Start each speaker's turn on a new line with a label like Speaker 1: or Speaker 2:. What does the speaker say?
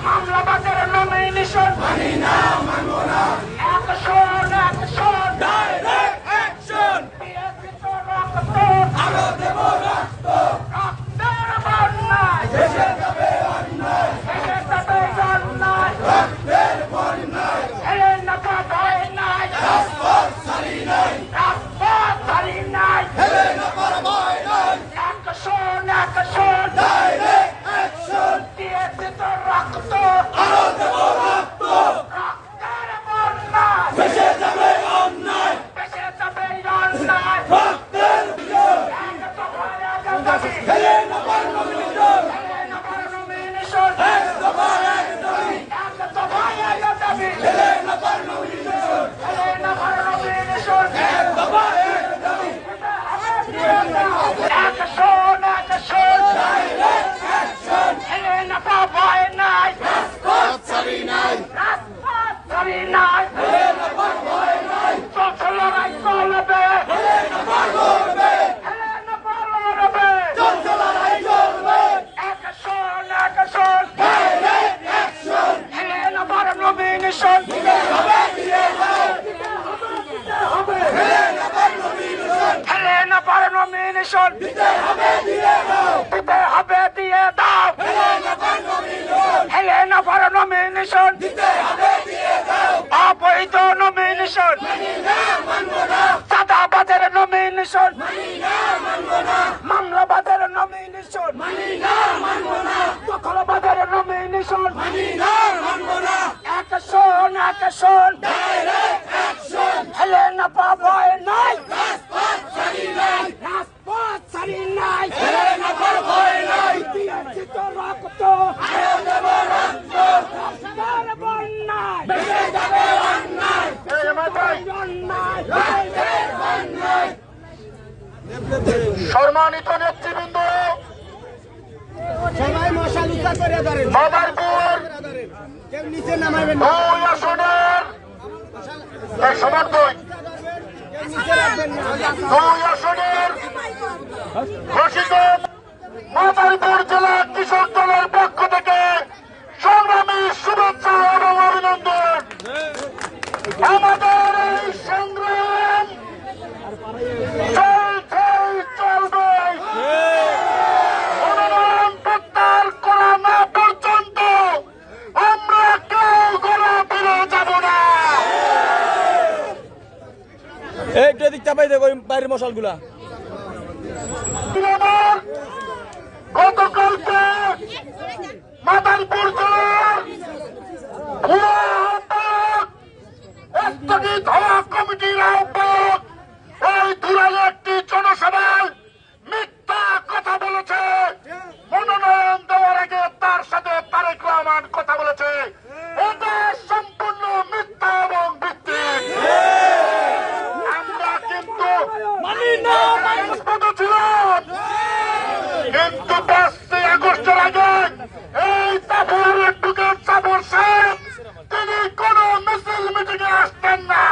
Speaker 1: মামলাবাদের nomination action action direct action আরো দেব রক্ত রক্তের বন্যায় দেশে যাবে অন্যায় দেশে যাবে অন্যায় রক্তের বন্যায় এলে না ভয় নাই রাজপথ ছাড়ি নাই রাজপথ ছাড়ি নাই এলে না ভয় নাই অ্যাকশন অ্যাকশন ডাইরেক্ট অ্যাকশন দিয়েছে তো রক্ত আরো দেব রক্ত রক্তের বন্যায় দেশে যাবে অন্যায় দেশে যাবে অন্যায় রক্তের হেলে না নমিনেশন এক দফা এক দাবি এক দফা এক দাবি হেলে না নমিনেশন এক দফা এক দাবি অ্যাকশন অ্যাকশন ডাইরেক্ট অ্যাকশন হেলে না ভয় নাই রাজপথ ছাড়ি নাই রাজপথ ছাড়ি নাই হেলে না ভয় নাই চলছে লড়াই চলবে হেলে না লড়বে হেলে না লড়বে চলছে লড়াই চলবে অ্যাকশন অ্যাকশন ডাইরেক্ট অ্যাকশন হেলে না নমিনেশন দিতে হবে দিয়ে দাও দিতে হবে হেলে না নমিনেশন হেলে না নমিনেশন দিতে হবে দিয়ে দাও দিতে হবে দিয়ে দাও হেলে না নমিনেশন হেলে না নমিনেশন দিতে হবে দিয়ে দাও অবৈধ নমিনেশন মানি না মানবো না চাঁদাবাজের নমিনেশন মানি না মানবো না মামলাবাজের নমিনেশন মানি না মানবো না দখলবাজের নমিনেশন মানি না মানবো না অ্যাকশন অ্যাকশন ডাইরেক্ট অ্যাকশন হেলে না ভয় নাই রাজপথ ছাড়ি নাই রাজপথ ছাড়ি নাই হেলে না ভয় নাই দিয়েছে তো রক্ত আরো দেব রক্ত রক্তের বন্যায় বেঁচে যাবে অন্যায় অন্যায় রক্তের বন্যায় সম্মানিত নেতৃবৃন্দ
Speaker 2: সবাই মশাল উঁচা করে ধরেন
Speaker 1: মাদারপুর
Speaker 2: কেউ নিচে নামাবেন না
Speaker 1: 2 আসনের সমান 2
Speaker 2: কেউ নিচে রাখবেন না
Speaker 1: 2 আসনের ঘোষিত মাদারপুর জেলা কৃষক দলের পক্ষ থেকে সংগ্রামী শুভেচ্ছা এবং অভিনন্দন। আমাদের এই সংগ্রাম চলবে মনোনয়ন প্রত্যাহার করা না পর্যন্ত আমরা কেউ গলা ফিরে যাব না।
Speaker 3: এইটা দিকটা পাই দেখো বাইরের মশালগুলা
Speaker 1: গতকালকে মাদারপুর জেলার স্থগিত হওয়া কমিটির আহ্বায়ক ওই ধুরাই একটি জনসভায় মিথ্যা কথা বলেছে। মনোনয়ন দেওয়ার আগে তার সাথে তারেক রহমান কথা বলেছে। এটা সম্পূর্ণ মিথ্যা এবং ভিত্তিক। আমরা কিন্তু মানি না ছিলাম, কিন্তু 5 আগস্টের আগে এই তাফর অ্যাডভোকেট সাবর সাহেব তিনি কোন মিছিল মিটিং এ আসতেন না।